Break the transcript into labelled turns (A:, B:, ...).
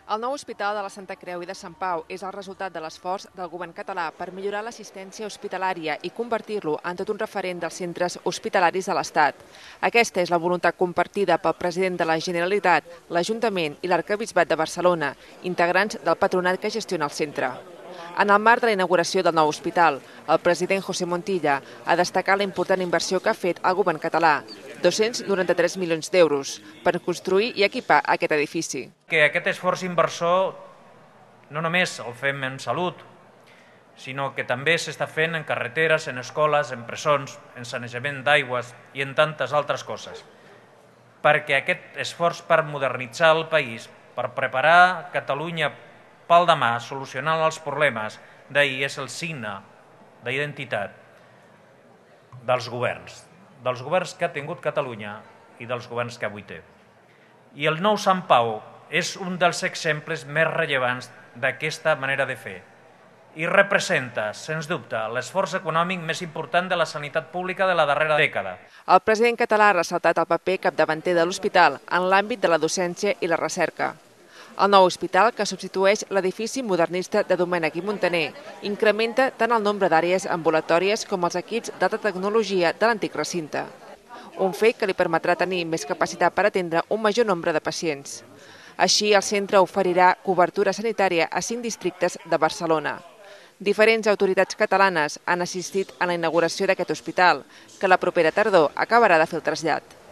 A: El nou hospital de la Santa Creu i de Sant Pau és el resultat de l'esforç del govern català per millorar l'assistència hospitalària i convertir-lo en tot un referent dels centres hospitalaris de l'Estat. Aquesta és la voluntat compartida pel president de la Generalitat, l'Ajuntament i l'Arquebisbat de Barcelona, integrants del patronat que gestiona el centre. En el marc de la inauguració del nou hospital, el president José Montilla ha destacat la important inversió que ha fet el govern català, 293 milions d'euros, per construir i equipar aquest edifici.
B: Que aquest esforç inversor no només el fem en salut, sinó que també s'està fent en carreteres, en escoles, en presons, en sanejament d'aigües i en tantes altres coses. Perquè aquest esforç per modernitzar el país, per preparar Catalunya pel demà, solucionant els problemes d'ahir, és el signe d'identitat dels governs que ha tingut Catalunya i dels governs que avui té. I el nou Sant Pau és un dels exemples més rellevants d'aquesta manera de fer i representa, sens dubte, l'esforç econòmic més important de la sanitat pública de la darrera dècada.
A: El president català ha ressaltat el paper capdavanter de l'hospital en l'àmbit de la docència i la recerca. El nou hospital, que substitueix l'edifici modernista de Domènech i Montaner, incrementa tant el nombre d'àrees ambulatòries com els equips d'alta tecnologia de l'antic recinte. Un fet que li permetrà tenir més capacitat per atendre un major nombre de pacients. Així, el centre oferirà cobertura sanitària a 5 districtes de Barcelona. Diferents autoritats catalanes han assistit a la inauguració d'aquest hospital, que la propera tardor acabarà de fer el trasllat.